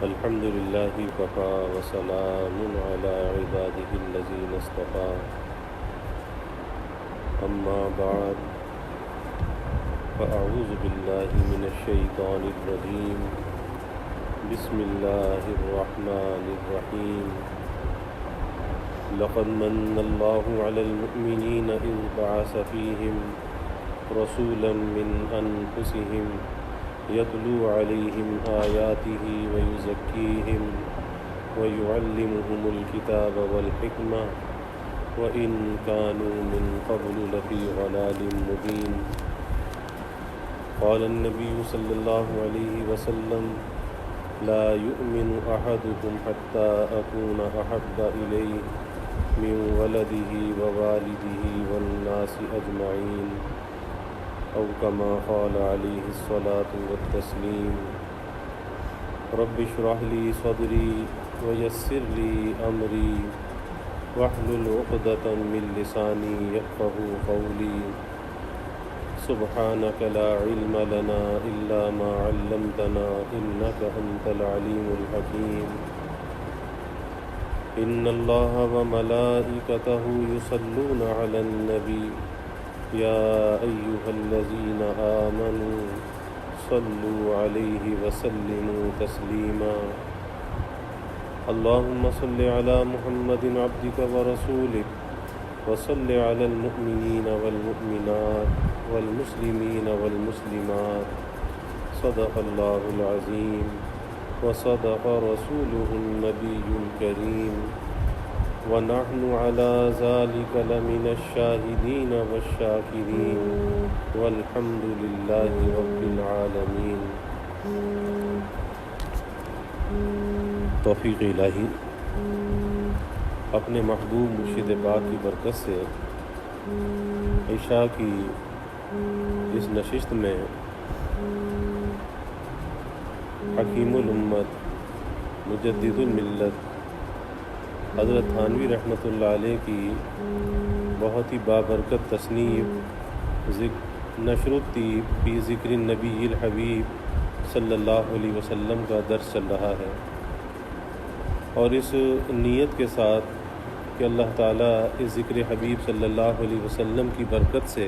الحمد لله وكفى وسلام على عباده الذين اصطفى أما بعد فأعوذ بالله من الشيطان الرجيم بسم الله الرحمن الرحيم لقد من الله على المؤمنين إذ بعث فيهم رسولا من أنفسهم يتلو عليهم آياته ويزكيهم ويعلمهم الكتاب والحكمة وإن كانوا من قبل لفي ضلال مبين قال النبي صلى الله عليه وسلم لا يؤمن أحدكم حتى أكون أحب إليه من ولده ووالده والناس أجمعين أو كما قال عليه الصلاة والتسليم رب اشرح لي صدري ويسر لي أمري واحلل عقدة من لساني يفقهوا قولي سبحانك لا علم لنا إلا ما علمتنا إنك أنت العليم الحكيم إن الله وملائكته يصلون على النبي يا أيها الذين آمنوا صلوا عليه وسلموا تسليما اللهم صل على محمد عبدك ورسولك وصل على المؤمنين والمؤمنات والمسلمين والمسلمات صدق الله العظيم وصدق رسوله النبي الكريم ونحن على ذلك لمن الشاهدين والشاكرين والحمد لله رب العالمين۔ توفیق الہی اپنے محبوب مرشد پاک کی برکت سے عشاء کی اس نشست میں حکیم الامت مجدد الملت حضرت تھانوی رحمۃ اللہ علیہ کی بہت ہی بابرکت تصنیف نشر الطیب فی ذکر النبی الحبیب صلی اللہ علیہ وسلم کا درس چل رہا ہے، اور اس نیت کے ساتھ کہ اللہ تعالیٰ اس ذکر حبیب صلی اللہ علیہ وسلم کی برکت سے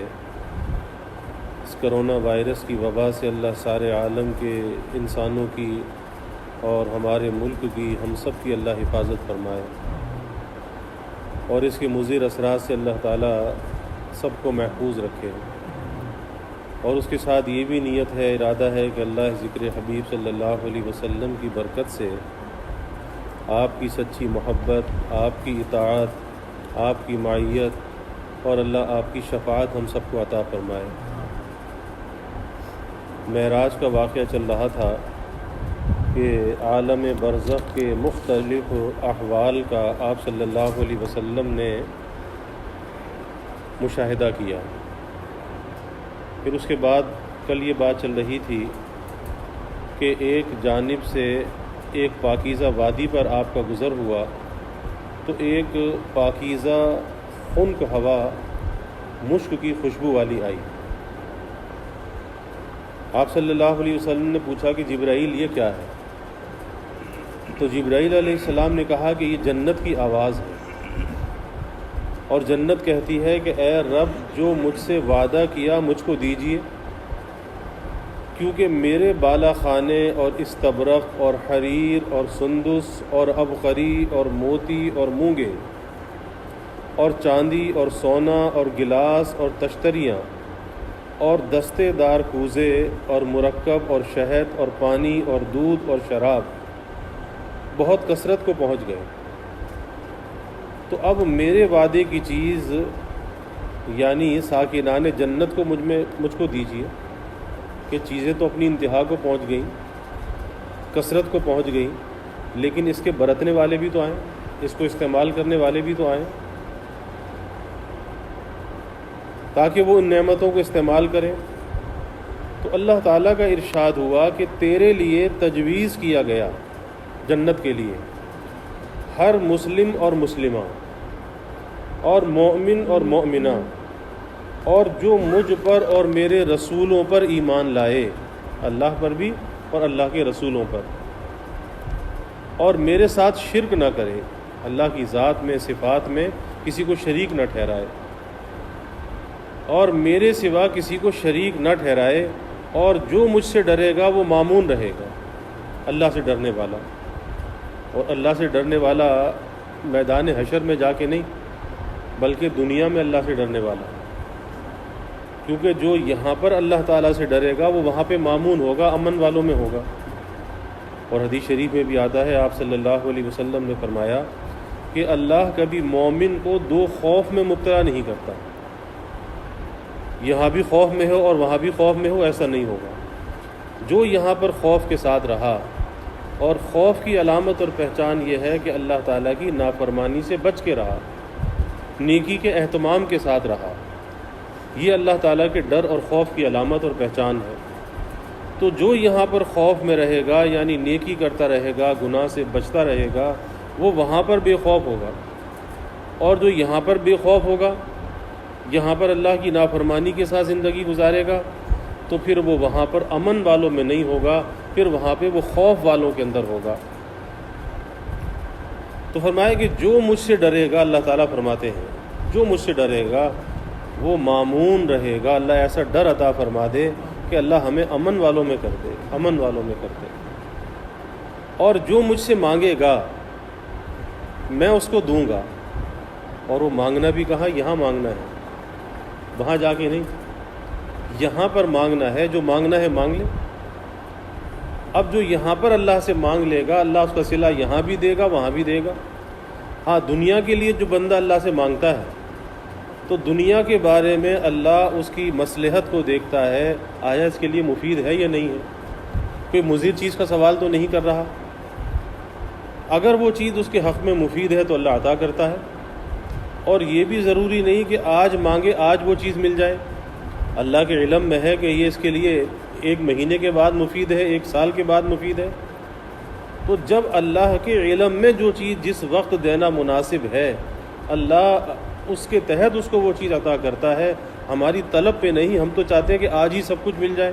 اس کرونا وائرس کی وبا سے اللہ سارے عالم کے انسانوں کی اور ہمارے ملک کی ہم سب کی اللہ حفاظت فرمائے، اور اس کے مضر اثرات سے اللہ تعالیٰ سب کو محفوظ رکھے۔ اور اس کے ساتھ یہ بھی نیت ہے، ارادہ ہے کہ اللہ ذکر حبیب صلی اللہ علیہ وسلم کی برکت سے آپ کی سچی محبت، آپ کی اطاعت، آپ کی معیت اور اللہ آپ کی شفاعت ہم سب کو عطا فرمائے۔ معراج کا واقعہ چل رہا تھا کہ عالم برزخ کے مختلف احوال کا آپ صلی اللہ علیہ وسلم نے مشاہدہ کیا۔ پھر اس کے بعد کل یہ بات چل رہی تھی کہ ایک جانب سے ایک پاکیزہ وادی پر آپ کا گزر ہوا تو ایک پاکیزہ خنک ہوا مشک کی خوشبو والی آئی۔ آپ صلی اللہ علیہ وسلم نے پوچھا کہ جبرائیل یہ کیا ہے؟ تو جبرائیل علیہ السلام نے کہا کہ یہ جنت کی آواز ہے، اور جنت کہتی ہے کہ اے رب جو مجھ سے وعدہ کیا مجھ کو دیجیے، کیونکہ میرے بالا خانے اور استبرق اور حریر اور سندس اور عبقری اور موتی اور مونگے اور چاندی اور سونا اور گلاس اور تشتریاں اور دستے دار کوزے اور مرکب اور شہد اور پانی اور دودھ اور شراب بہت کثرت کو پہنچ گئے، تو اب میرے وعدے کی چیز یعنی ساکنان جنت کو مجھ کو دیجیے کہ چیزیں تو اپنی انتہا کو پہنچ گئیں، کثرت کو پہنچ گئیں، لیکن اس کے برتنے والے بھی تو آئیں، اس کو استعمال کرنے والے بھی تو آئیں، تاکہ وہ ان نعمتوں کو استعمال کریں۔ تو اللہ تعالیٰ کا ارشاد ہوا کہ تیرے لیے تجویز کیا گیا جنت کے لیے ہر مسلم اور مسلمہ اور مومن اور مومنہ اور جو مجھ پر اور میرے رسولوں پر ایمان لائے، اللہ پر بھی اور اللہ کے رسولوں پر، اور میرے ساتھ شرک نہ کرے، اللہ کی ذات میں صفات میں کسی کو شریک نہ ٹھہرائے، اور میرے سوا کسی کو شریک نہ ٹھہرائے، اور جو مجھ سے ڈرے گا وہ مامون رہے گا، اللہ سے ڈرنے والا۔ اور اللہ سے ڈرنے والا میدان حشر میں جا کے نہیں، بلکہ دنیا میں اللہ سے ڈرنے والا، کیونکہ جو یہاں پر اللہ تعالیٰ سے ڈرے گا وہ وہاں پہ مامون ہوگا، امن والوں میں ہوگا۔ اور حدیث شریف میں بھی آتا ہے، آپ صلی اللہ علیہ وسلم نے فرمایا کہ اللہ کبھی مومن کو دو خوف میں مبتلا نہیں کرتا، یہاں بھی خوف میں ہو اور وہاں بھی خوف میں ہو، ایسا نہیں ہوگا۔ جو یہاں پر خوف کے ساتھ رہا، اور خوف کی علامت اور پہچان یہ ہے کہ اللہ تعالیٰ کی نافرمانی سے بچ کے رہا، نیکی کے اہتمام کے ساتھ رہا، یہ اللہ تعالیٰ کے ڈر اور خوف کی علامت اور پہچان ہے۔ تو جو یہاں پر خوف میں رہے گا، یعنی نیکی کرتا رہے گا، گناہ سے بچتا رہے گا، وہ وہاں پر بے خوف ہوگا۔ اور جو یہاں پر بے خوف ہوگا، یہاں پر اللہ کی نافرمانی کے ساتھ زندگی گزارے گا، تو پھر وہ وہاں پر امن والوں میں نہیں ہوگا، پھر وہاں پہ وہ خوف والوں کے اندر ہوگا۔ تو فرمایا کہ جو مجھ سے ڈرے گا، اللہ تعالیٰ فرماتے ہیں جو مجھ سے ڈرے گا وہ مامون رہے گا۔ اللہ ایسا ڈر عطا فرما دے کہ اللہ ہمیں امن والوں میں کر دے، امن والوں میں کر دے۔ اور جو مجھ سے مانگے گا میں اس کو دوں گا۔ اور وہ مانگنا بھی کہاں؟ یہاں مانگنا ہے، وہاں جا کے نہیں، یہاں پر مانگنا ہے۔ جو مانگنا ہے مانگ لے۔ اب جو یہاں پر اللہ سے مانگ لے گا، اللہ اس کا صلہ یہاں بھی دے گا، وہاں بھی دے گا۔ ہاں، دنیا کے لیے جو بندہ اللہ سے مانگتا ہے تو دنیا کے بارے میں اللہ اس کی مصلحت کو دیکھتا ہے، آیا اس کے لیے مفید ہے یا نہیں ہے، کوئی مضر چیز کا سوال تو نہیں کر رہا۔ اگر وہ چیز اس کے حق میں مفید ہے تو اللہ عطا کرتا ہے۔ اور یہ بھی ضروری نہیں کہ آج مانگے آج وہ چیز مل جائے، اللہ کے علم میں ہے کہ یہ اس کے لیے 1 مہینے کے بعد مفید ہے، 1 سال کے بعد مفید ہے۔ تو جب اللہ کے علم میں جو چیز جس وقت دینا مناسب ہے، اللہ اس کے تحت اس کو وہ چیز عطا کرتا ہے، ہماری طلب پہ نہیں۔ ہم تو چاہتے ہیں کہ آج ہی سب کچھ مل جائے،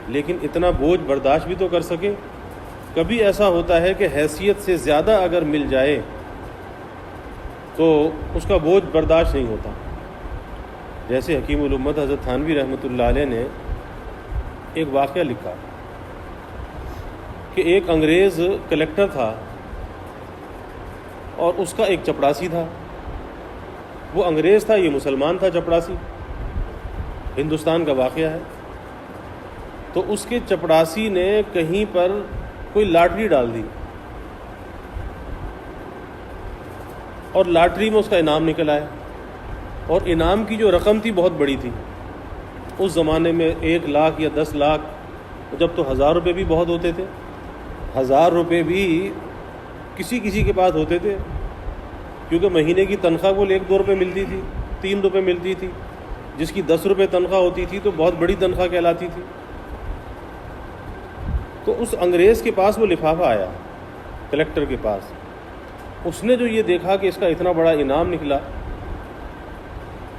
لیکن اتنا بوجھ برداشت بھی تو کر سکے۔ کبھی ایسا ہوتا ہے کہ حیثیت سے زیادہ اگر مل جائے تو اس کا بوجھ برداشت نہیں ہوتا۔ جیسے حکیم الامت حضرت تھانوی رحمۃ اللہ علیہ نے ایک واقعہ لکھا کہ ایک انگریز کلیکٹر تھا اور اس کا ایک چپڑاسی تھا۔ وہ انگریز تھا، یہ مسلمان تھا چپڑاسی، ہندوستان کا واقعہ ہے۔ تو اس کے چپڑاسی نے کہیں پر کوئی لاٹری ڈال دی اور لاٹری میں اس کا انعام نکل آیا، اور انعام کی جو رقم تھی بہت بڑی تھی۔ اس زمانے میں 1 لاکھ یا 10 لاکھ، جب تو 1000 روپے بھی بہت ہوتے تھے، 1000 روپے بھی کسی کسی کے پاس ہوتے تھے، کیونکہ مہینے کی تنخواہ وہ 1-2 روپے ملتی تھی، 3 روپے ملتی تھی۔ جس کی 10 روپے تنخواہ ہوتی تھی تو بہت بڑی تنخواہ کہلاتی تھی۔ تو اس انگریز کے پاس وہ لفافہ آیا، کلیکٹر کے پاس۔ اس نے جو یہ دیکھا کہ اس کا اتنا بڑا انعام نکلا،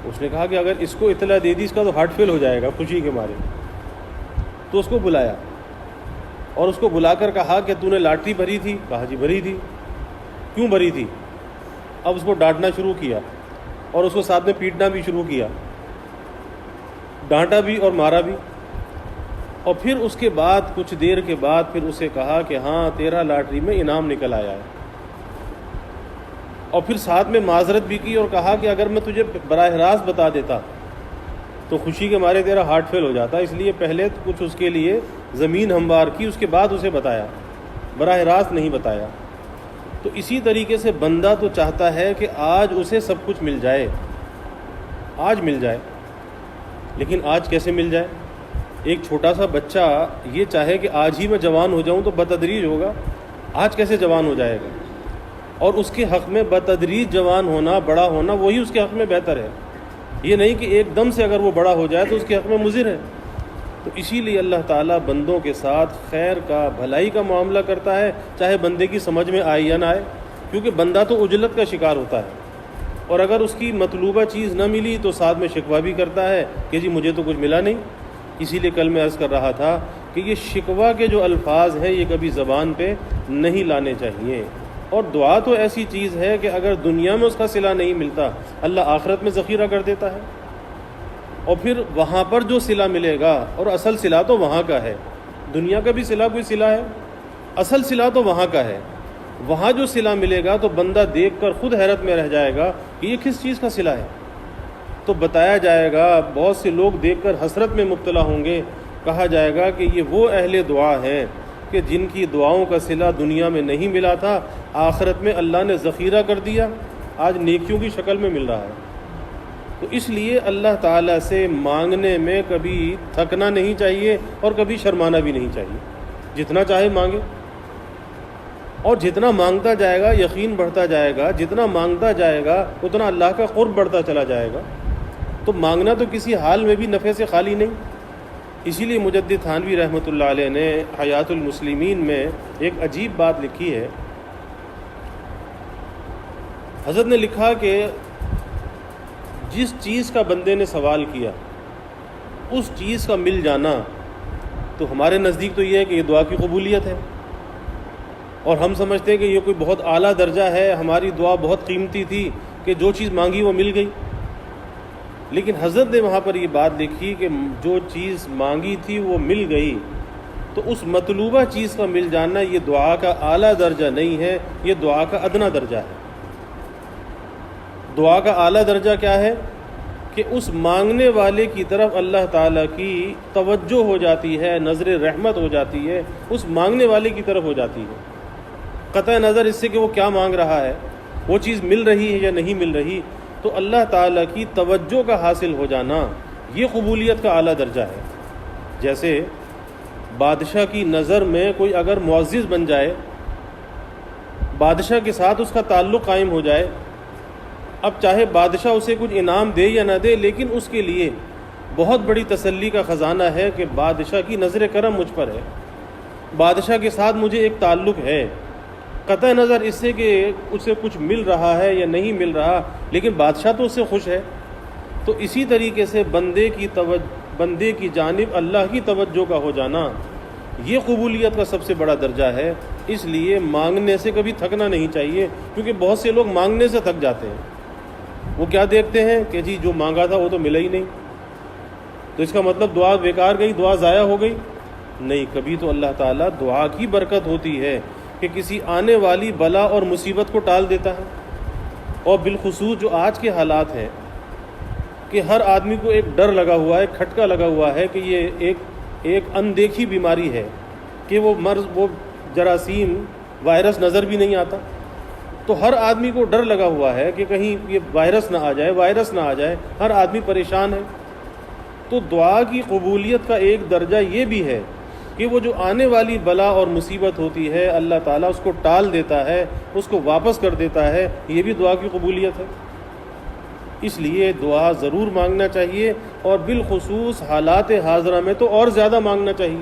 اس نے کہا کہ اگر اس کو اطلاع دے دی اس کا تو ہارٹ فیل ہو جائے گا خوشی کے مارے۔ تو اس کو بلایا اور اس کو بلا کر کہا کہ تو نے لاٹری بھری تھی؟ کہا جی بھری تھی۔ کیوں بھری تھی؟ اب اس کو ڈانٹنا شروع کیا اور اس کو ساتھ میں پیٹنا بھی شروع کیا، ڈانٹا بھی اور مارا بھی۔ اور پھر اس کے بعد کچھ دیر کے بعد پھر اسے کہا کہ ہاں تیرا لاٹری میں انعام نکل آیا ہے، اور پھر ساتھ میں معذرت بھی کی اور کہا کہ اگر میں تجھے براہ راست بتا دیتا تو خوشی کے مارے تیرا ہارٹ فیل ہو جاتا، اس لیے پہلے کچھ اس کے لیے زمین ہموار کی، اس کے بعد اسے بتایا، براہ راست نہیں بتایا۔ تو اسی طریقے سے بندہ تو چاہتا ہے کہ آج اسے سب کچھ مل جائے، آج مل جائے، لیکن آج کیسے مل جائے؟ ایک چھوٹا سا بچہ یہ چاہے کہ آج ہی میں جوان ہو جاؤں تو بتدریج ہوگا، آج کیسے جوان ہو جائے گا؟ اور اس کے حق میں بتدریج جوان ہونا، بڑا ہونا، وہی اس کے حق میں بہتر ہے۔ یہ نہیں کہ ایک دم سے اگر وہ بڑا ہو جائے تو اس کے حق میں مضر ہے۔ تو اسی لیے اللہ تعالیٰ بندوں کے ساتھ خیر کا، بھلائی کا معاملہ کرتا ہے، چاہے بندے کی سمجھ میں آئے یا نہ آئے، کیونکہ بندہ تو عجلت کا شکار ہوتا ہے، اور اگر اس کی مطلوبہ چیز نہ ملی تو ساتھ میں شکوہ بھی کرتا ہے کہ جی مجھے تو کچھ ملا نہیں۔ اسی لیے کل میں عرض کر رہا تھا کہ یہ شکوہ کے جو الفاظ ہیں یہ کبھی زبان پہ نہیں لانے چاہیے۔ اور دعا تو ایسی چیز ہے کہ اگر دنیا میں اس کا صلہ نہیں ملتا، اللہ آخرت میں ذخیرہ کر دیتا ہے، اور پھر وہاں پر جو صلہ ملے گا، اور اصل صلہ تو وہاں کا ہے، دنیا کا بھی صلہ کوئی صلہ ہے، اصل صلہ تو وہاں کا ہے۔ وہاں جو صلہ ملے گا تو بندہ دیکھ کر خود حیرت میں رہ جائے گا کہ یہ کس چیز کا صلہ ہے، تو بتایا جائے گا، بہت سے لوگ دیکھ کر حسرت میں مبتلا ہوں گے، کہا جائے گا کہ یہ وہ اہل دعا ہیں کہ جن کی دعاؤں کا صلہ دنیا میں نہیں ملا تھا، آخرت میں اللہ نے ذخیرہ کر دیا، آج نیکیوں کی شکل میں مل رہا ہے۔ تو اس لیے اللہ تعالیٰ سے مانگنے میں کبھی تھکنا نہیں چاہیے اور کبھی شرمانا بھی نہیں چاہیے، جتنا چاہے مانگے، اور جتنا مانگتا جائے گا یقین بڑھتا جائے گا، جتنا مانگتا جائے گا اتنا اللہ کا قرب بڑھتا چلا جائے گا۔ تو مانگنا تو کسی حال میں بھی نفع سے خالی نہیں۔ اسی لیے مجدد تھانوی رحمۃ اللہ علیہ نے حیات المسلمین میں ایک عجیب بات لکھی ہے۔ حضرت نے لکھا کہ جس چیز کا بندے نے سوال کیا اس چیز کا مل جانا، تو ہمارے نزدیک تو یہ ہے کہ یہ دعا کی قبولیت ہے، اور ہم سمجھتے ہیں کہ یہ کوئی بہت اعلیٰ درجہ ہے، ہماری دعا بہت قیمتی تھی کہ جو چیز مانگی وہ مل گئی۔ لیکن حضرت نے وہاں پر یہ بات لکھی کہ جو چیز مانگی تھی وہ مل گئی، تو اس مطلوبہ چیز کا مل جانا یہ دعا کا اعلیٰ درجہ نہیں ہے، یہ دعا کا ادنا درجہ ہے۔ دعا کا اعلیٰ درجہ کیا ہے کہ اس مانگنے والے کی طرف اللہ تعالیٰ کی توجہ ہو جاتی ہے، نظر رحمت ہو جاتی ہے، اس مانگنے والے کی طرف ہو جاتی ہے، قطع نظر اس سے کہ وہ کیا مانگ رہا ہے، وہ چیز مل رہی ہے یا نہیں مل رہی، تو اللہ تعالیٰ کی توجہ کا حاصل ہو جانا یہ قبولیت کا اعلیٰ درجہ ہے۔ جیسے بادشاہ کی نظر میں کوئی اگر معزز بن جائے، بادشاہ کے ساتھ اس کا تعلق قائم ہو جائے، اب چاہے بادشاہ اسے کچھ انعام دے یا نہ دے، لیکن اس کے لیے بہت بڑی تسلی کا خزانہ ہے کہ بادشاہ کی نظر کرم مجھ پر ہے، بادشاہ کے ساتھ مجھے ایک تعلق ہے، قطع نظر اس سے کہ اسے کچھ مل رہا ہے یا نہیں مل رہا، لیکن بادشاہ تو اس سے خوش ہے۔ تو اسی طریقے سے بندے کی جانب اللہ کی توجہ کا ہو جانا یہ قبولیت کا سب سے بڑا درجہ ہے۔ اس لیے مانگنے سے کبھی تھکنا نہیں چاہیے، کیونکہ بہت سے لوگ مانگنے سے تھک جاتے ہیں۔ وہ کیا دیکھتے ہیں کہ جی جو مانگا تھا وہ تو ملا ہی نہیں، تو اس کا مطلب دعا بیکار گئی، دعا ضائع ہو گئی؟ نہیں، کبھی تو اللہ تعالیٰ دعا کی برکت ہوتی ہے کہ کسی آنے والی بلا اور مصیبت کو ٹال دیتا ہے۔ اور بالخصوص جو آج کے حالات ہیں کہ ہر آدمی کو ایک ڈر لگا ہوا ہے، کھٹکا لگا ہوا ہے کہ یہ ایک اندیکھی بیماری ہے کہ وہ مرض، وہ جراثیم، وائرس نظر بھی نہیں آتا، تو ہر آدمی کو ڈر لگا ہوا ہے کہ کہیں یہ وائرس نہ آ جائے، ہر آدمی پریشان ہے۔ تو دعا کی قبولیت کا ایک درجہ یہ بھی ہے کہ وہ جو آنے والی بلا اور مصیبت ہوتی ہے اللہ تعالیٰ اس کو ٹال دیتا ہے، اس کو واپس کر دیتا ہے، یہ بھی دعا کی قبولیت ہے۔ اس لیے دعا ضرور مانگنا چاہیے، اور بالخصوص حالات حاضرہ میں تو اور زیادہ مانگنا چاہیے،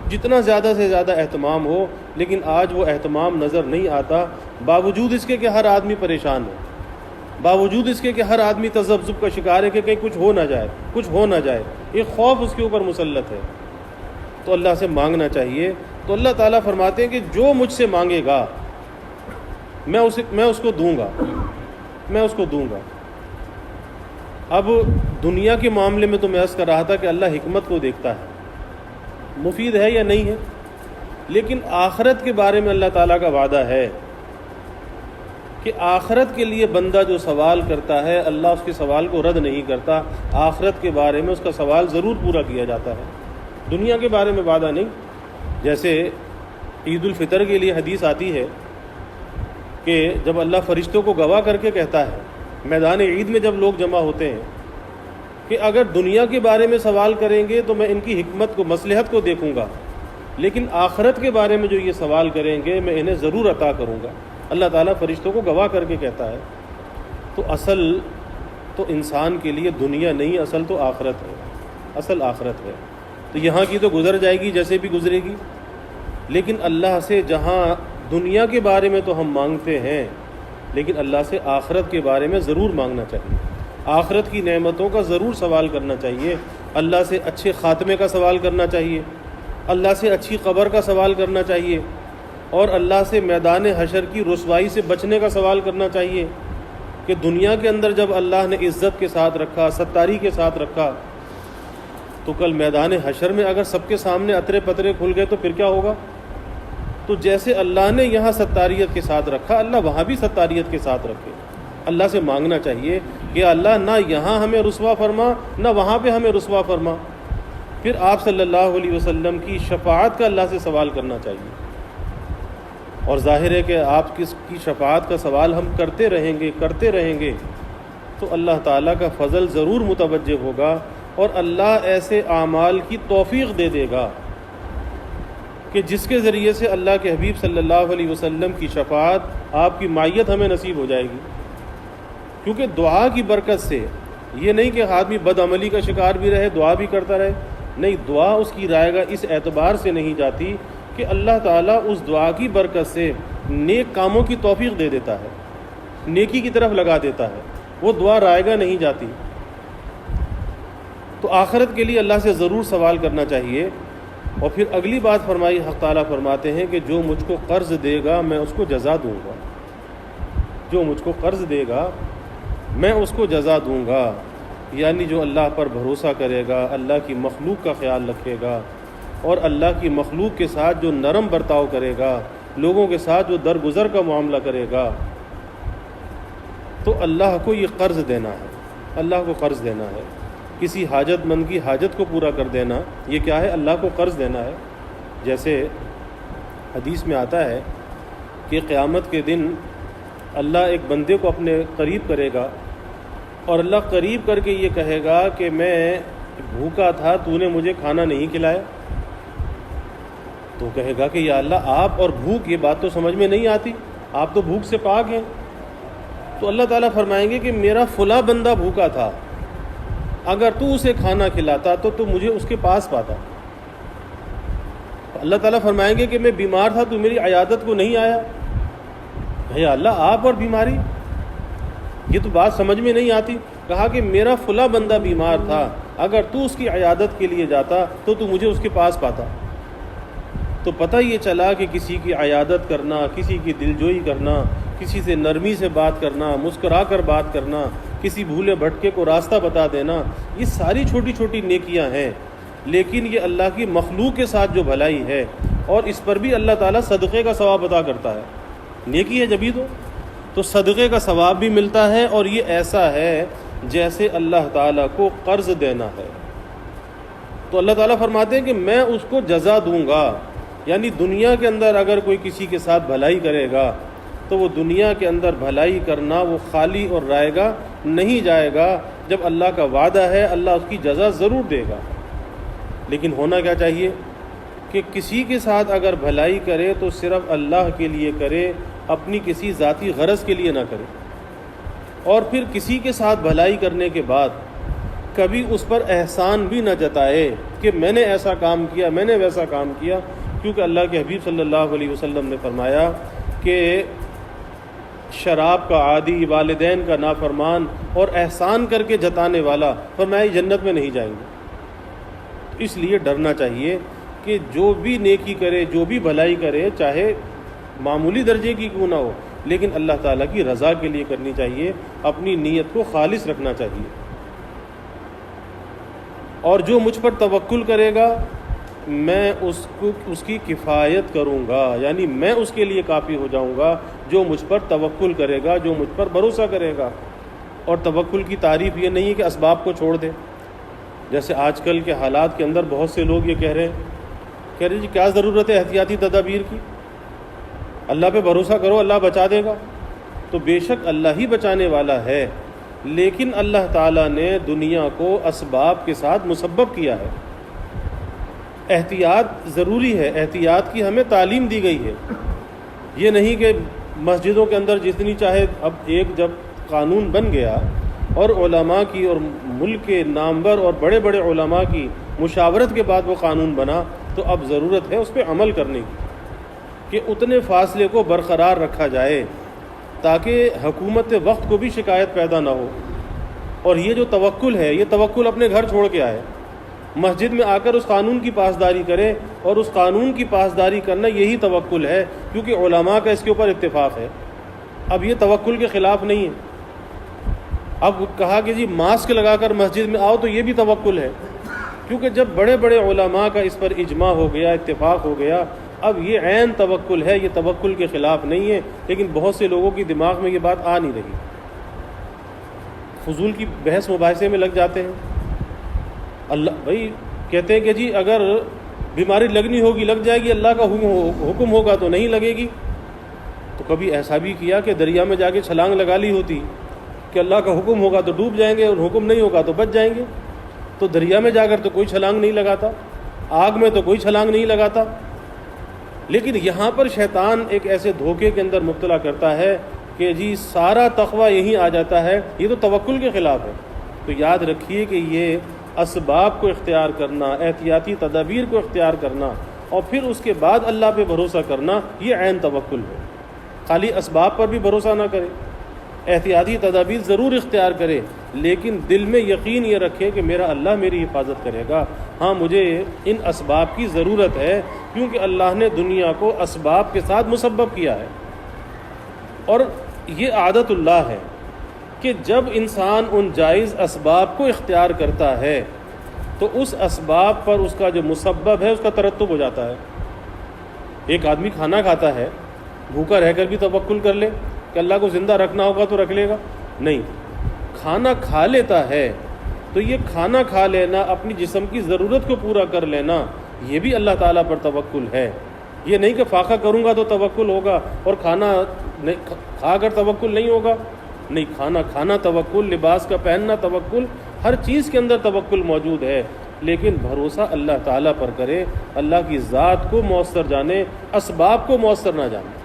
جتنا زیادہ سے زیادہ اہتمام ہو۔ لیکن آج وہ اہتمام نظر نہیں آتا، باوجود اس کے کہ ہر آدمی پریشان ہے، باوجود اس کے کہ ہر آدمی تذبذب کا شکار ہے کہ کہیں کچھ ہو نہ جائے، ایک خوف اس کے اوپر مسلط ہے۔ تو اللہ سے مانگنا چاہیے۔ تو اللہ تعالیٰ فرماتے ہیں کہ جو مجھ سے مانگے گا میں اس کو دوں گا۔ اب دنیا کے معاملے میں تو میں عرض کر رہا تھا کہ اللہ حکمت کو دیکھتا ہے، مفید ہے یا نہیں ہے، لیکن آخرت کے بارے میں اللہ تعالیٰ کا وعدہ ہے کہ آخرت کے لیے بندہ جو سوال کرتا ہے اللہ اس کے سوال کو رد نہیں کرتا، آخرت کے بارے میں اس کا سوال ضرور پورا کیا جاتا ہے، دنیا کے بارے میں وعدہ نہیں۔ جیسے عید الفطر کے لیے حدیث آتی ہے کہ جب اللہ فرشتوں کو گواہ کر کے کہتا ہے میدان عید میں جب لوگ جمع ہوتے ہیں کہ اگر دنیا کے بارے میں سوال کریں گے تو میں ان کی حکمت کو، مصلحت کو دیکھوں گا، لیکن آخرت کے بارے میں جو یہ سوال کریں گے میں انہیں ضرور عطا کروں گا۔ اللہ تعالیٰ فرشتوں کو گواہ کر کے کہتا ہے۔ تو اصل تو انسان کے لیے دنیا نہیں، اصل تو آخرت ہے، اصل آخرت ہے۔ تو یہاں کی تو گزر جائے گی جیسے بھی گزرے گی، لیکن اللہ سے جہاں دنیا کے بارے میں تو ہم مانگتے ہیں، لیکن اللہ سے آخرت کے بارے میں ضرور مانگنا چاہیے، آخرت کی نعمتوں کا ضرور سوال کرنا چاہیے، اللہ سے اچھے خاتمے کا سوال کرنا چاہیے، اللہ سے اچھی قبر کا سوال کرنا چاہیے، اور اللہ سے میدان حشر کی رسوائی سے بچنے کا سوال کرنا چاہیے کہ دنیا کے اندر جب اللہ نے عزت کے ساتھ رکھا، ستاری کے ساتھ رکھا، تو کل میدان حشر میں اگر سب کے سامنے اترے پترے کھل گئے تو پھر کیا ہوگا؟ تو جیسے اللہ نے یہاں ستاریت کے ساتھ رکھا، اللہ وہاں بھی ستاریت کے ساتھ رکھے۔ اللہ سے مانگنا چاہیے کہ اللہ نہ یہاں ہمیں رسوا فرما، نہ وہاں پہ ہمیں رسوا فرما۔ پھر آپ صلی اللہ علیہ وسلم کی شفاعت کا اللہ سے سوال کرنا چاہیے، اور ظاہر ہے کہ آپ کی شفاعت کا سوال ہم کرتے رہیں گے تو اللہ تعالیٰ کا فضل ضرور متوجہ ہوگا، اور اللہ ایسے اعمال کی توفیق دے دے گا کہ جس کے ذریعے سے اللہ کے حبیب صلی اللہ علیہ وسلم کی شفاعت، آپ کی معیت ہمیں نصیب ہو جائے گی۔ کیونکہ دعا کی برکت سے یہ نہیں کہ آدمی بد عملی کا شکار بھی رہے، دعا بھی کرتا رہے، نہیں، دعا اس کی رائے گا اس اعتبار سے نہیں جاتی کہ اللہ تعالیٰ اس دعا کی برکت سے نیک کاموں کی توفیق دے دیتا ہے، نیکی کی طرف لگا دیتا ہے، وہ دعا رائے گا نہیں جاتی۔ تو آخرت کے لیے اللہ سے ضرور سوال کرنا چاہیے۔ اور پھر اگلی بات فرمائی، حق تعالیٰ فرماتے ہیں کہ جو مجھ کو قرض دے گا میں اس کو جزا دوں گا، جو مجھ کو قرض دے گا میں اس کو جزا دوں گا، یعنی جو اللہ پر بھروسہ کرے گا، اللہ کی مخلوق کا خیال رکھے گا، اور اللہ کی مخلوق کے ساتھ جو نرم برتاؤ کرے گا، لوگوں کے ساتھ جو درگزر کا معاملہ کرے گا، تو اللہ کو یہ قرض دینا ہے، اللہ کو قرض دینا ہے۔ کسی حاجت مند کی حاجت کو پورا کر دینا، یہ کیا ہے؟ اللہ کو قرض دینا ہے۔ جیسے حدیث میں آتا ہے کہ قیامت کے دن اللہ ایک بندے کو اپنے قریب کرے گا، اور اللہ قریب کر کے یہ کہے گا کہ میں بھوکا تھا، تو نے مجھے کھانا نہیں کھلایا۔ تو کہے گا کہ یا اللہ، آپ اور بھوک، یہ بات تو سمجھ میں نہیں آتی، آپ تو بھوک سے پاک ہیں۔ تو اللہ تعالیٰ فرمائیں گے کہ میرا فلاں بندہ بھوکا تھا، اگر تو اسے کھانا کھلاتا تو مجھے اس کے پاس پاتا۔ اللہ تعالیٰ فرمائیں گے کہ میں بیمار تھا، تو میری عیادت کو نہیں آیا۔ یا اللہ، آپ اور بیماری، یہ تو بات سمجھ میں نہیں آتی۔ کہا کہ میرا فلاں بندہ بیمار تھا، اگر تو اس کی عیادت کے لیے جاتا تو مجھے اس کے پاس پاتا۔ تو پتہ یہ چلا کہ کسی کی عیادت کرنا، کسی کی دلجوئی کرنا، کسی سے نرمی سے بات کرنا، مسکرا کر بات کرنا، کسی بھولے بھٹکے کو راستہ بتا دینا، یہ ساری چھوٹی چھوٹی نیکیاں ہیں، لیکن یہ اللہ کی مخلوق کے ساتھ جو بھلائی ہے، اور اس پر بھی اللہ تعالیٰ صدقے کا ثواب عطا کرتا ہے۔ نیکی ہے جبھی تو صدقے کا ثواب بھی ملتا ہے، اور یہ ایسا ہے جیسے اللہ تعالیٰ کو قرض دینا ہے۔ تو اللہ تعالیٰ فرماتے ہیں کہ میں اس کو جزا دوں گا، یعنی دنیا کے اندر اگر کوئی کسی کے ساتھ بھلائی کرے گا تو وہ دنیا کے اندر بھلائی کرنا وہ خالی اور رائے گا نہیں جائے گا۔ جب اللہ کا وعدہ ہے، اللہ اس کی جزا ضرور دے گا۔ لیکن ہونا کیا چاہیے کہ کسی کے ساتھ اگر بھلائی کرے تو صرف اللہ کے لیے کرے، اپنی کسی ذاتی غرض کے لیے نہ کرے، اور پھر کسی کے ساتھ بھلائی کرنے کے بعد کبھی اس پر احسان بھی نہ جتائے کہ میں نے ایسا کام کیا، میں نے ویسا کام کیا، کیونکہ اللہ کے حبیب صلی اللہ علیہ وسلم نے فرمایا کہ شراب کا عادی، والدین کا نافرمان اور احسان کر کے جتانے والا، فرمایا جنت میں نہیں جائیں گے۔ اس لیے ڈرنا چاہیے کہ جو بھی نیکی کرے، جو بھی بھلائی کرے، چاہے معمولی درجے کی کیوں نہ ہو، لیکن اللہ تعالیٰ کی رضا کے لیے کرنی چاہیے، اپنی نیت کو خالص رکھنا چاہیے۔ اور جو مجھ پر توکل کرے گا میں اس کی کفایت کروں گا، یعنی میں اس کے لیے کافی ہو جاؤں گا جو مجھ پر توکل کرے گا، جو مجھ پر بھروسہ کرے گا۔ اور توکل کی تعریف یہ نہیں ہے کہ اسباب کو چھوڑ دے، جیسے آج کل کے حالات کے اندر بہت سے لوگ یہ کہہ رہے ہیں جی کیا ضرورت ہے احتیاطی تدابیر کی، اللہ پہ بھروسہ کرو، اللہ بچا دے گا۔ تو بے شک اللہ ہی بچانے والا ہے، لیکن اللہ تعالیٰ نے دنیا کو اسباب کے ساتھ مسبب کیا ہے۔ احتیاط ضروری ہے، احتیاط کی ہمیں تعلیم دی گئی ہے۔ یہ نہیں کہ مسجدوں کے اندر جتنی چاہے، اب ایک جب قانون بن گیا اور علماء کی اور ملک کے نامور اور بڑے بڑے علماء کی مشاورت کے بعد وہ قانون بنا، تو اب ضرورت ہے اس پہ عمل کرنے کی کہ اتنے فاصلے کو برقرار رکھا جائے تاکہ حکومت وقت کو بھی شکایت پیدا نہ ہو۔ اور یہ جو توکل ہے، یہ توکل اپنے گھر چھوڑ کے آئے، مسجد میں آ کر اس قانون کی پاسداری کرے، اور اس قانون کی پاسداری کرنا یہی توکل ہے، کیونکہ علماء کا اس کے اوپر اتفاق ہے۔ اب یہ توکل کے خلاف نہیں ہے۔ اب کہا کہ جی ماسک لگا کر مسجد میں آؤ، تو یہ بھی توکل ہے، کیونکہ جب بڑے بڑے علماء کا اس پر اجماع ہو گیا، اتفاق ہو گیا، اب یہ عین توکل ہے، یہ توکل کے خلاف نہیں ہے۔ لیکن بہت سے لوگوں کی دماغ میں یہ بات آ نہیں رہی، فضول کی بحث مباحثے میں لگ جاتے ہیں۔ اللہ بھائی کہتے ہیں کہ جی اگر بیماری لگنی ہوگی لگ جائے گی، اللہ کا حکم ہوگا تو نہیں لگے گی۔ تو کبھی ایسا بھی کیا کہ دریا میں جا کے چھلانگ لگا لی ہوتی کہ اللہ کا حکم ہوگا تو ڈوب جائیں گے اور حکم نہیں ہوگا تو بچ جائیں گے، تو دریا میں جا کر تو کوئی چھلانگ نہیں لگاتا، آگ میں تو کوئی چھلانگ نہیں لگاتا۔ لیکن یہاں پر شیطان ایک ایسے دھوکے کے اندر مبتلا کرتا ہے کہ جی سارا تقویٰ یہیں آ جاتا ہے، یہ تو توکل کے خلاف ہے۔ تو یاد رکھیے کہ یہ اسباب کو اختیار کرنا، احتیاطی تدابیر کو اختیار کرنا، اور پھر اس کے بعد اللہ پہ بھروسہ کرنا، یہ عین توکل ہے۔ خالی اسباب پر بھی بھروسہ نہ کرے، احتیاطی تدابیر ضرور اختیار کرے، لیکن دل میں یقین یہ رکھے کہ میرا اللہ میری حفاظت کرے گا۔ ہاں مجھے ان اسباب کی ضرورت ہے، کیونکہ اللہ نے دنیا کو اسباب کے ساتھ مسبب کیا ہے، اور یہ عادت اللہ ہے کہ جب انسان ان جائز اسباب کو اختیار کرتا ہے تو اس اسباب پر اس کا جو مسبب ہے اس کا ترتب ہو جاتا ہے۔ ایک آدمی کھانا کھاتا ہے، بھوکا رہ کر بھی توکل کر لے کہ اللہ کو زندہ رکھنا ہوگا تو رکھ لے گا؟ نہیں، کھانا کھا لیتا ہے تو یہ کھانا کھا لینا، اپنی جسم کی ضرورت کو پورا کر لینا، یہ بھی اللہ تعالیٰ پر توکل ہے۔ یہ نہیں کہ فاقہ کروں گا تو توکل ہوگا اور کھانا کھا کر توکل نہیں ہوگا۔ نہیں، کھانا کھانا توکل، لباس کا پہننا توکل، ہر چیز کے اندر توکل موجود ہے، لیکن بھروسہ اللہ تعالیٰ پر کرے، اللہ کی ذات کو مؤثر جانے، اسباب کو مؤثر نہ جانے۔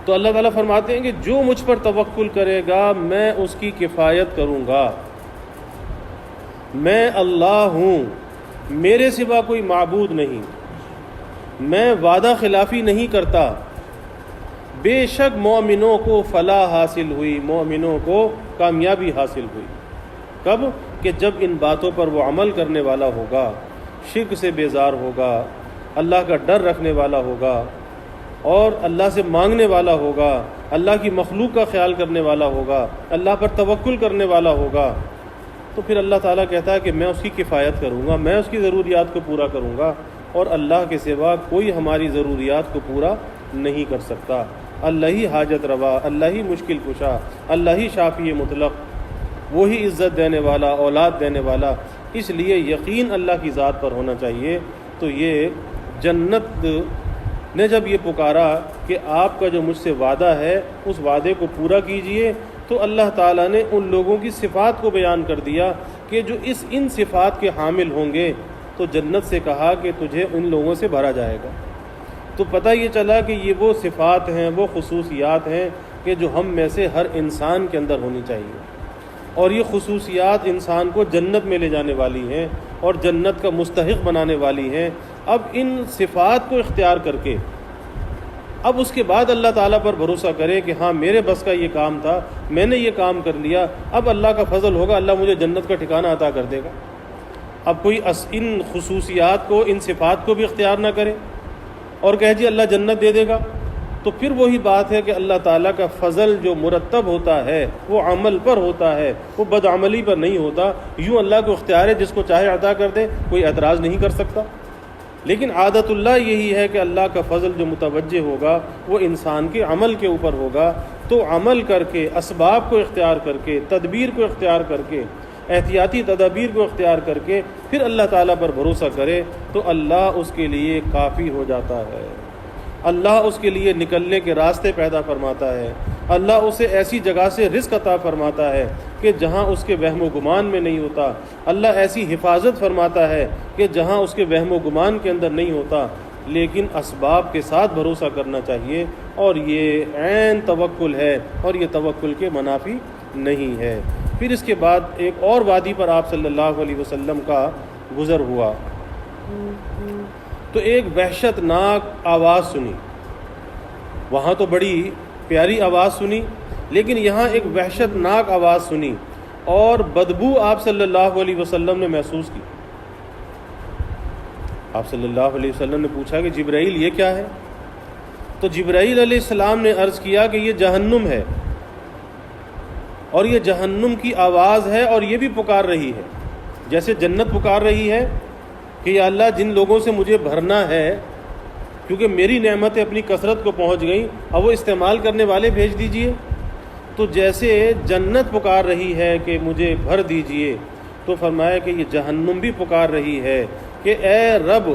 تو اللہ تعالیٰ فرماتے ہیں کہ جو مجھ پر توکل کرے گا میں اس کی کفایت کروں گا۔ میں اللہ ہوں، میرے سوا کوئی معبود نہیں، میں وعدہ خلافی نہیں کرتا۔ بے شک مومنوں کو فلاح حاصل ہوئی، مومنوں کو کامیابی حاصل ہوئی۔ کب؟ کہ جب ان باتوں پر وہ عمل کرنے والا ہوگا، شرک سے بیزار ہوگا، اللہ کا ڈر رکھنے والا ہوگا، اور اللہ سے مانگنے والا ہوگا، اللہ کی مخلوق کا خیال کرنے والا ہوگا، اللہ پر توکل کرنے والا ہوگا، تو پھر اللہ تعالیٰ کہتا ہے کہ میں اس کی کفایت کروں گا، میں اس کی ضروریات کو پورا کروں گا، اور اللہ کے سوا کوئی ہماری ضروریات کو پورا نہیں کر سکتا۔ اللہ ہی حاجت روا، اللہ ہی مشکل کشا، اللہ ہی شافی مطلق، وہی عزت دینے والا، اولاد دینے والا۔ اس لیے یقین اللہ کی ذات پر ہونا چاہیے۔ تو یہ جنت نے جب یہ پکارا کہ آپ کا جو مجھ سے وعدہ ہے اس وعدے کو پورا کیجئے، تو اللہ تعالیٰ نے ان لوگوں کی صفات کو بیان کر دیا کہ جو ان صفات کے حامل ہوں گے، تو جنت سے کہا کہ تجھے ان لوگوں سے بھرا جائے گا۔ تو پتہ یہ چلا کہ یہ وہ صفات ہیں، وہ خصوصیات ہیں کہ جو ہم میں سے ہر انسان کے اندر ہونی چاہیے، اور یہ خصوصیات انسان کو جنت میں لے جانے والی ہیں اور جنت کا مستحق بنانے والی ہیں۔ اب ان صفات کو اختیار کر کے اب اس کے بعد اللہ تعالیٰ پر بھروسہ کرے کہ ہاں میرے بس کا یہ کام تھا، میں نے یہ کام کر لیا، اب اللہ کا فضل ہوگا، اللہ مجھے جنت کا ٹھکانہ عطا کر دے گا۔ اب کوئی ان خصوصیات کو، ان صفات کو بھی اختیار نہ کرے اور کہے جی اللہ جنت دے دے گا، تو پھر وہی بات ہے کہ اللہ تعالیٰ کا فضل جو مرتب ہوتا ہے وہ عمل پر ہوتا ہے، وہ بدعملی پر نہیں ہوتا۔ یوں اللہ کو اختیار ہے، جس کو چاہے عطا کر دے، کوئی اعتراض نہیں کر سکتا۔ لیکن عادت اللہ یہی ہے کہ اللہ کا فضل جو متوجہ ہوگا وہ انسان کے عمل کے اوپر ہوگا۔ تو عمل کر کے، اسباب کو اختیار کر کے، تدبیر کو اختیار کر کے، احتیاطی تدابیر کو اختیار کر کے پھر اللہ تعالیٰ پر بھروسہ کرے تو اللہ اس کے لیے کافی ہو جاتا ہے۔ اللہ اس کے لیے نکلنے کے راستے پیدا فرماتا ہے، اللہ اسے ایسی جگہ سے رزق عطا فرماتا ہے کہ جہاں اس کے وہم و گمان میں نہیں ہوتا، اللہ ایسی حفاظت فرماتا ہے کہ جہاں اس کے وہم و گمان کے اندر نہیں ہوتا۔ لیکن اسباب کے ساتھ بھروسہ کرنا چاہیے، اور یہ عین توکل ہے، اور یہ توکل کے منافی نہیں ہے۔ پھر اس کے بعد ایک اور وادی پر آپ صلی اللہ علیہ وسلم کا گزر ہوا، تو ایک وحشت ناک آواز سنی۔ وہاں تو بڑی پیاری آواز سنی، لیکن یہاں ایک وحشت ناک آواز سنی، اور بدبو آپ صلی اللہ علیہ وسلم نے محسوس کی۔ آپ صلی اللہ علیہ وسلم نے پوچھا کہ جبرائیل یہ کیا ہے؟ تو جبرائیل علیہ السلام نے عرض کیا کہ یہ جہنم ہے، اور یہ جہنم کی آواز ہے، اور یہ بھی پکار رہی ہے جیسے جنت پکار رہی ہے کہ یا اللہ جن لوگوں سے مجھے بھرنا ہے، کیونکہ میری نعمتیں اپنی کثرت کو پہنچ گئیں، اب وہ استعمال کرنے والے بھیج دیجئے۔ تو جیسے جنت پکار رہی ہے کہ مجھے بھر دیجئے، تو فرمایا کہ یہ جہنم بھی پکار رہی ہے کہ اے رب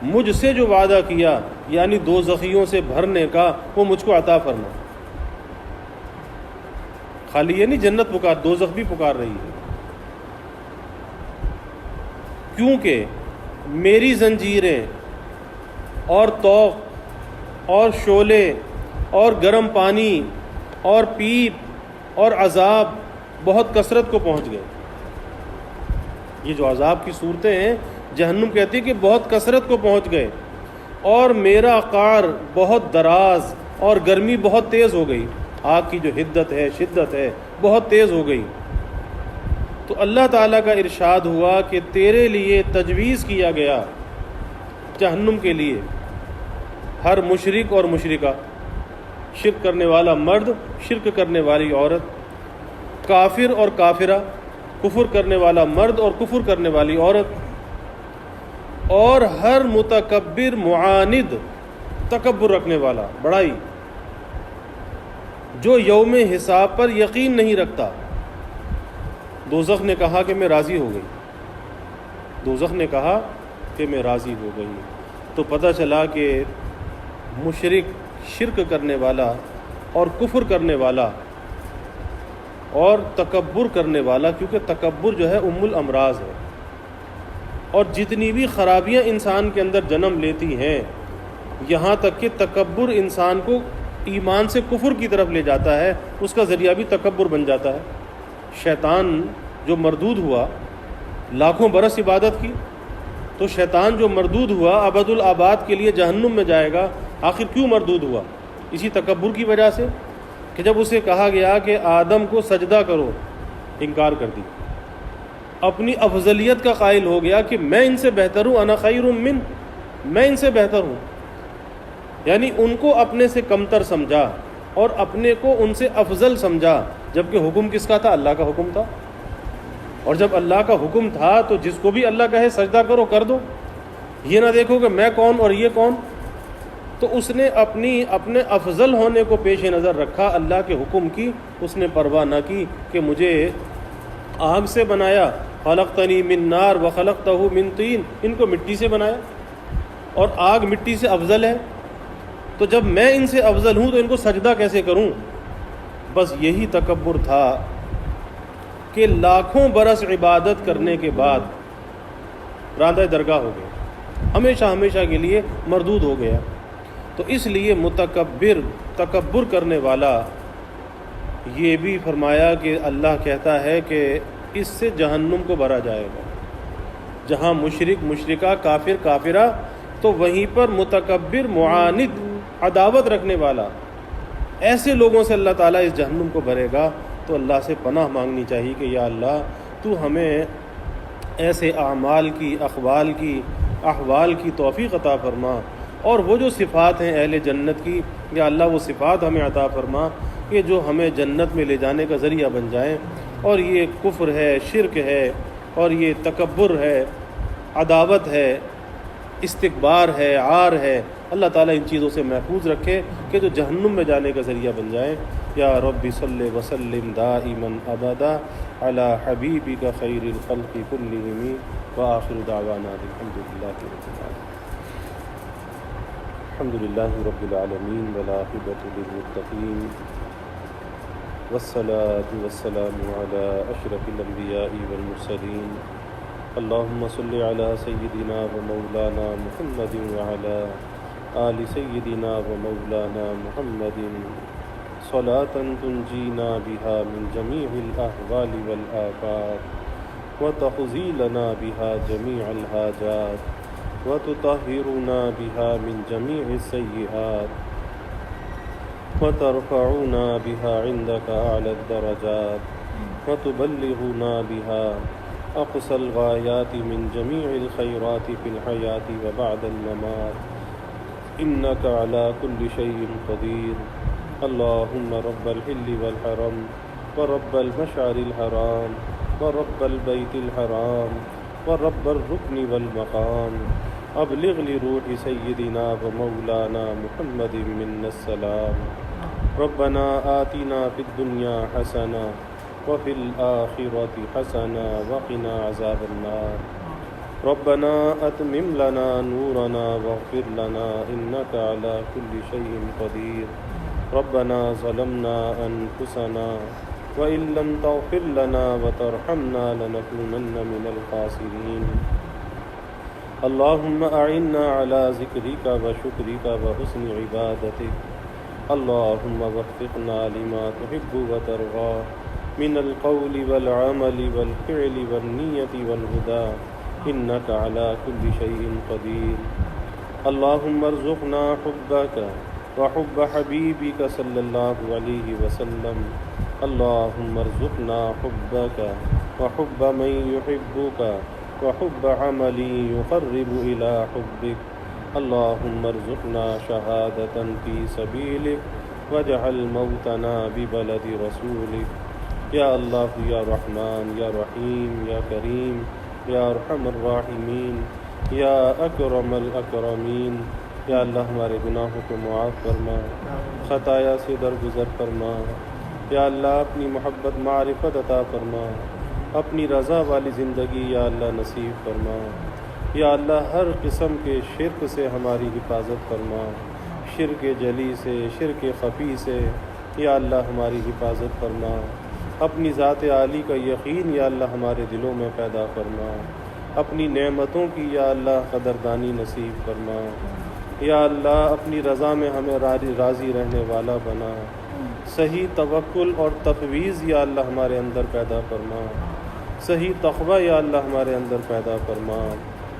مجھ سے جو وعدہ کیا یعنی دوزخیوں سے بھرنے کا، وہ مجھ کو عطا فرما۔ خالی یہ نہیں جنت پکار، دوزخ بھی پکار رہی ہے، کیونکہ میری زنجیریں اور طوق اور شعلے اور گرم پانی اور پیپ اور عذاب بہت کثرت کو پہنچ گئے۔ یہ جو عذاب کی صورتیں ہیں، جہنم کہتی ہے کہ بہت کثرت کو پہنچ گئے، اور میرا قعر بہت دراز اور گرمی بہت تیز ہو گئی، آگ کی جو حدت ہے، شدت ہے، بہت تیز ہو گئی۔ تو اللہ تعالیٰ کا ارشاد ہوا کہ تیرے لیے تجویز کیا گیا جہنم کے لیے ہر مشرک اور مشرکہ، شرک کرنے والا مرد، شرک کرنے والی عورت، کافر اور کافرہ، کفر کرنے والا مرد اور کفر کرنے والی عورت، اور ہر متکبر معاند، تکبر رکھنے والا، بڑائی، جو یوم حساب پر یقین نہیں رکھتا۔ دوزخ نے کہا کہ میں راضی ہو گئی، دوزخ نے کہا کہ میں راضی ہو گئی۔ تو پتہ چلا کہ مشرک، شرک کرنے والا اور کفر کرنے والا اور تکبر کرنے والا، کیونکہ تکبر جو ہے ام الامراض ہے، اور جتنی بھی خرابیاں انسان کے اندر جنم لیتی ہیں، یہاں تک کہ تکبر انسان کو ایمان سے کفر کی طرف لے جاتا ہے، اس کا ذریعہ بھی تکبر بن جاتا ہے۔ شیطان جو مردود ہوا، لاکھوں برس عبادت کی، تو شیطان جو مردود ہوا ابد الآباد کے لیے جہنم میں جائے گا۔ آخر کیوں مردود ہوا؟ اسی تکبر کی وجہ سے کہ جب اسے کہا گیا کہ آدم کو سجدہ کرو، انکار کر دی، اپنی افضلیت کا قائل ہو گیا کہ میں ان سے بہتر ہوں، انا خیر من، میں ان سے بہتر ہوں، یعنی ان کو اپنے سے کمتر سمجھا اور اپنے کو ان سے افضل سمجھا، جبکہ حکم کس کا تھا؟ اللہ کا حکم تھا۔ اور جب اللہ کا حکم تھا تو جس کو بھی اللہ کہے سجدہ کرو، کر دو، یہ نہ دیکھو کہ میں کون اور یہ کون۔ تو اس نے اپنے افضل ہونے کو پیش نظر رکھا، اللہ کے حکم کی اس نے پرواہ نہ کی کہ مجھے آگ سے بنایا، خلقتنی من نار وخلقتہ من طین، ان کو مٹی سے بنایا، اور آگ مٹی سے افضل ہے، تو جب میں ان سے افضل ہوں تو ان کو سجدہ کیسے کروں؟ بس یہی تکبر تھا کہ لاکھوں برس عبادت کرنے کے بعد راندہ درگاہ ہو گیا، ہمیشہ ہمیشہ کے لیے مردود ہو گیا۔ تو اس لیے متکبر، تکبر کرنے والا، یہ بھی فرمایا کہ اللہ کہتا ہے کہ اس سے جہنم کو بھرا جائے گا۔ جہاں مشرک، مشرکہ، کافر، کافرہ، تو وہیں پر متکبر، معاند، عداوت رکھنے والا، ایسے لوگوں سے اللہ تعالیٰ اس جہنم کو بھرے گا۔ تو اللہ سے پناہ مانگنی چاہیے کہ یا اللہ تو ہمیں ایسے اعمال کی، اقوال کی، احوال کی توفیق عطا فرما، اور وہ جو صفات ہیں اہل جنت کی، یا اللہ وہ صفات ہمیں عطا فرما کہ جو ہمیں جنت میں لے جانے کا ذریعہ بن جائیں۔ اور یہ کفر ہے، شرک ہے، اور یہ تکبر ہے، عداوت ہے، استکبار ہے، عار ہے، اللہ تعالیٰ ان چیزوں سے محفوظ رکھے کہ جو جہنم میں جانے کا ذریعہ بن جائیں۔ یا رب صلی وسلم دائما ابدا علی حبیبک خیر الخلق کلہم وآخر دعوانا الحمد للہ رب العالمین۔ الحمد للہ رب العالمین والعاقبۃ للمتقین والصلاة والسلام علی اشرف الانبیاء والمرسلین۔ اللہم صلی علی سیدنا و مولانا محمد وعلی آل سیدنا و مولانا محمد صلاة تنجینا بها من جمیع الاحوال والآفات وتقضی لنا بها جمیع الحاجات وتطہرنا بها من جمیع السیئات وترفعنا بها عندك أعلى الدرجات وتبلغنا بها أقصى الغايات من جميع الخيرات في الحياة وبعد الممات، إنك على كل شيء قدير. اللهم رب الحل والحرم ورب المشعر الحرام ورب البيت الحرام ورب الركن والمقام، أبلغ لروح سيدنا ومولانا محمد منا السلام. ربنا آتنا في الدنيا حسنة وفي الآخرة حسنة وقنا عذاب النار. ربنا أتمم لنا نورنا واغفر لنا إنك على كل شيء قدير. ربنا ظلمنا أنفسنا وإن لم تغفر لنا وترحمنا لنكونن من الخاسرين. اللهم أعنا على ذكرك وشكرك وحسن عبادتك. اللهم وفقنا لما تحب وترضى من القول والعمل والفعل والنية والهدى، إنك على كل شيء قدير. اللهم ارزقنا حبك وحب حبيبك صلى الله عليه وسلم. اللهم ارزقنا حبك وحب من يحبك وحب عمل يقرب إلى حبك. اللهم ارزقنا شهادة في سبيلك واجعل موتنا ببلد رسولك. یا اللہ یا رحمان یا رحیم یا کریم یا ارحم الراحمین یا اکرم الاکرمین. یا اللہ ہمارے گناہوں کو معاف فرما، خطایا سے درگزر فرما. یا اللہ اپنی محبت معرفت عطا فرما، اپنی رضا والی زندگی یا اللہ نصیب فرما. یا اللہ ہر قسم کے شرک سے ہماری حفاظت فرما، شرک جلی سے، شرک خفی سے یا اللہ ہماری حفاظت فرما. اپنی ذات عالی کا یقین یا اللہ ہمارے دلوں میں پیدا فرما. اپنی نعمتوں کی یا اللہ قدردانی نصیب فرما. یا اللہ اپنی رضا میں ہمیں راضی رہنے والا بنا. صحیح توکل اور تفویض یا اللہ ہمارے اندر پیدا فرما. صحیح تقوی یا اللہ ہمارے اندر پیدا فرما.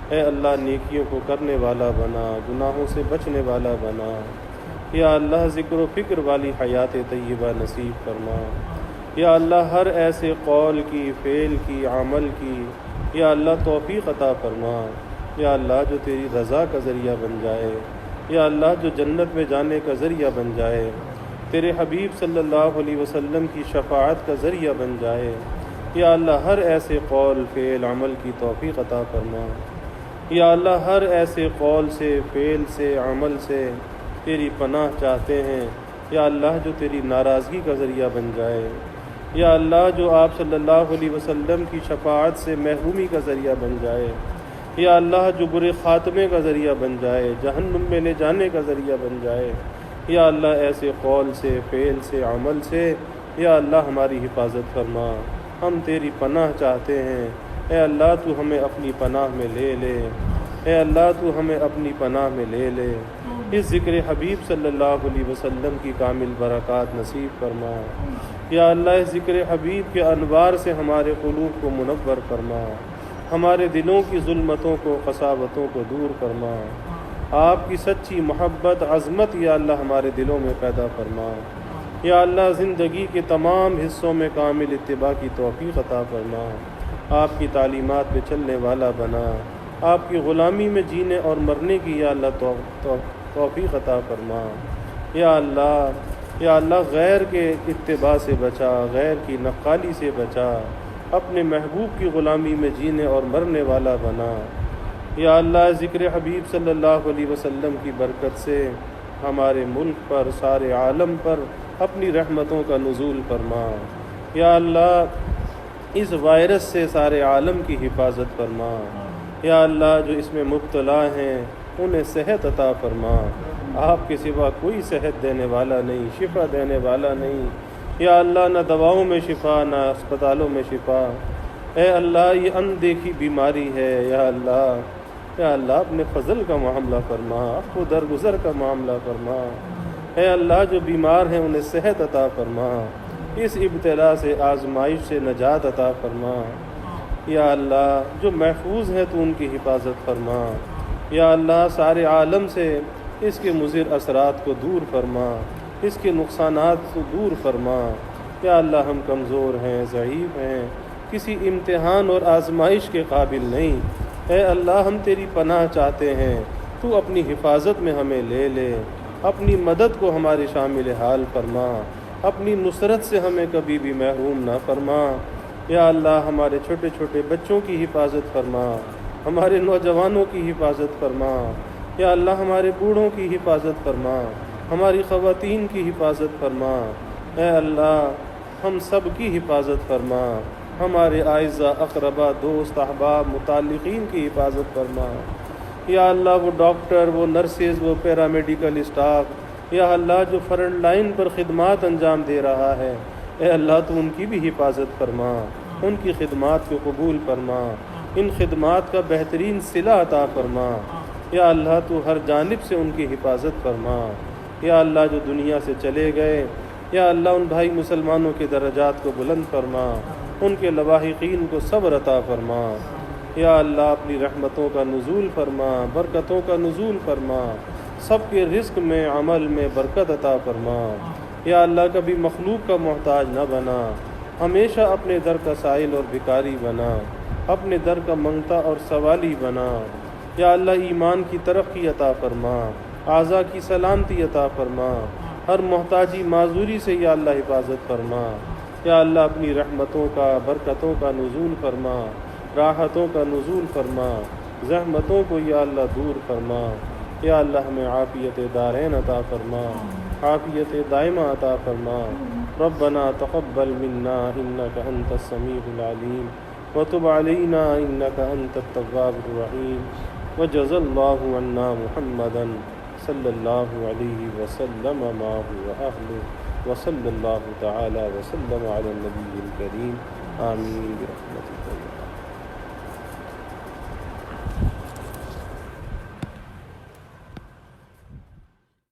اے اللہ نیکیوں کو کرنے والا بنا، گناہوں سے بچنے والا بنا. یا اللہ ذکر و فکر والی حیات طیبہ نصیب فرما. یا اللہ ہر ایسے قول کی، فعل کی، عمل کی یا اللہ توفیق عطا فرما. یا اللہ جو تیری رضا کا ذریعہ بن جائے، یا اللہ جو جنت میں جانے کا ذریعہ بن جائے، تیرے حبیب صلی اللہ علیہ وسلم کی شفاعت کا ذریعہ بن جائے. یا اللہ ہر ایسے قول، فعل، عمل کی توفیق عطا فرما. یا اللہ ہر ایسے قول سے، فعل سے، عمل سے تیری پناہ چاہتے ہیں یا اللہ جو تیری ناراضگی کا ذریعہ بن جائے. یا اللہ جو آپ صلی اللہ علیہ وسلم کی شفاعت سے محرومی کا ذریعہ بن جائے. یا اللہ جو برے خاتمے کا ذریعہ بن جائے، جہنم میں لے جانے کا ذریعہ بن جائے. یا اللہ ایسے قول سے، فعل سے، عمل سے یا اللہ ہماری حفاظت فرما. ہم تیری پناہ چاہتے ہیں. اے اللہ تو ہمیں اپنی پناہ میں لے لے. اے اللہ تو ہمیں اپنی پناہ میں لے لے. اس ذکر حبیب صلی اللہ علیہ وسلم کی کامل برکات نصیب فرما. یا اللہ اس ذکر حبیب کے انوار سے ہمارے قلوب کو منور فرما. ہمارے دلوں کی ظلمتوں کو، قساوتوں کو دور فرما. آپ کی سچی محبت، عظمت یا اللہ ہمارے دلوں میں پیدا فرما. یا اللہ زندگی کے تمام حصوں میں کامل اتباع کی توفیق عطا فرما. آپ کی تعلیمات پہ چلنے والا بنا. آپ کی غلامی میں جینے اور مرنے کی یا اللہ توفیق عطا فرما. یا اللہ غیر کے اتباع سے بچا، غیر کی نقالی سے بچا. اپنے محبوب کی غلامی میں جینے اور مرنے والا بنا. یا اللہ ذکر حبیب صلی اللہ علیہ وسلم کی برکت سے ہمارے ملک پر، سارے عالم پر اپنی رحمتوں کا نزول فرما. یا اللہ اس وائرس سے سارے عالم کی حفاظت فرما. یا اللہ جو اس میں مبتلا ہیں انہیں صحت عطا فرما. آپ کے سوا کوئی صحت دینے والا نہیں، شفا دینے والا نہیں. یا اللہ نہ دواؤں میں شفا، نہ اسپتالوں میں شفا. اے اللہ یہ اندیکھی بیماری ہے. یا اللہ اپنے فضل کا معاملہ فرما، عفو درگزر کا معاملہ فرما. اے اللہ جو بیمار ہیں انہیں صحت عطا فرما. اس ابتلا سے، آزمائش سے نجات عطا فرما. یا اللہ جو محفوظ ہیں تو ان کی حفاظت فرما. یا اللہ سارے عالم سے اس کے مضر اثرات کو دور فرما، اس کے نقصانات کو دور فرما. یا اللہ ہم کمزور ہیں، ضعیف ہیں، کسی امتحان اور آزمائش کے قابل نہیں۔ اے اللہ ہم تیری پناہ چاہتے ہیں، تو اپنی حفاظت میں ہمیں لے لے، اپنی مدد کو ہمارے شامل حال فرما، اپنی نصرت سے ہمیں کبھی بھی محروم نہ فرما۔ یا اللہ ہمارے چھوٹے چھوٹے بچوں کی حفاظت فرما، ہمارے نوجوانوں کی حفاظت فرما۔ یا اللہ ہمارے بوڑھوں کی حفاظت فرما، ہماری خواتین کی حفاظت فرما۔ اے اللہ ہم سب کی حفاظت فرما، ہمارے اعزاء اقربا دوست احباب متعلقین کی حفاظت فرما۔ یا اللہ وہ ڈاکٹر، وہ نرسز، وہ پیرامیڈیکل اسٹاف، یا اللہ جو فرنٹ لائن پر خدمات انجام دے رہا ہے، اے اللہ تو ان کی بھی حفاظت فرما، ان کی خدمات کو قبول فرما، ان خدمات کا بہترین صلہ عطا فرما۔ یا اللہ تو ہر جانب سے ان کی حفاظت فرما۔ یا اللہ جو دنیا سے چلے گئے، یا اللہ ان بھائی مسلمانوں کے درجات کو بلند فرما، ان کے لواحقین کو صبر عطا فرما۔ یا اللہ اپنی رحمتوں کا نزول فرما، برکتوں کا نزول فرما، سب کے رزق میں عمل میں برکت عطا فرما۔ یا اللہ کبھی مخلوق کا محتاج نہ بنا، ہمیشہ اپنے در کا سائل اور بھکاری بنا، اپنے در کا منگتا اور سوالی بنا۔ یا اللہ ایمان کی ترقی عطا فرما، اعضاء کی سلامتی عطا فرما، ہر محتاجی معذوری سے یا اللہ حفاظت فرما۔ یا اللہ اپنی رحمتوں کا، برکتوں کا نزول فرما، راحتوں کا نزول فرما، زحمتوں کو یا اللہ دور فرما۔ یا اللہ ہمیں عافیت دارین عطا فرما، عافیت دائمہ عطا فرما۔ ربنا تقبل منا انک انت السمیع العلیم وتب علینا انک انت التواب الرحیم وجزا اللہ عنا محمدا صلی اللہ علیہ وسلم معه وأهله وصلی اللہ تعالی وسلم علی النبی الکریم آمین برحمتہ۔